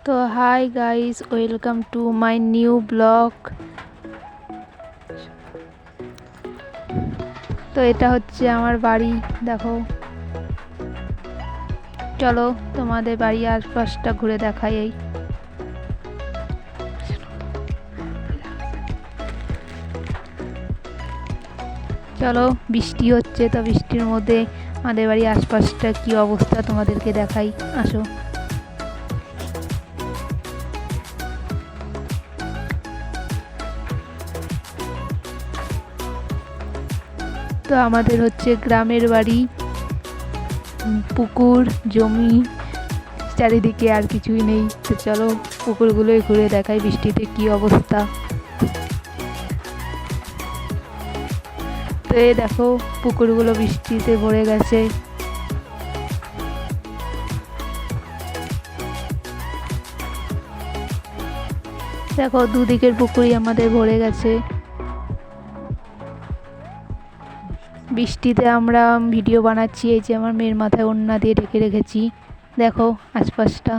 তো hi guys, welcome to my new blog. তো এটা হচ্ছে আমার বাড়ি, দেখো। চলো তোমাদের বাড়ি আশপাশটা ঘুরে দেখাই। এই চলো, বৃষ্টি হচ্ছে, তো বৃষ্টির মধ্যে আমাদের বাড়ির আশপাশটা কি অবস্থা তোমাদেরকে দেখাই, আসো। তো আমাদের হচ্ছে গ্রামের বাড়ি, পুকুর, জমি, চারিদিকে আর কিছুই নেই। তো চলো পুকুরগুলোই ঘুরে দেখাই বৃষ্টিতে কি অবস্থা। তো এই দেখো পুকুরগুলো বৃষ্টিতে ভরে গেছে। দেখো দুদিকের পুকুরই আমাদের ভরে গেছে। বৃষ্টিতে আমরা ভিডিও বানাচ্ছি, এই যে আমার মেয়ের মাথায় ওড়না দিয়ে ঢেকে রেখেছি, দেখো আশপাশটা।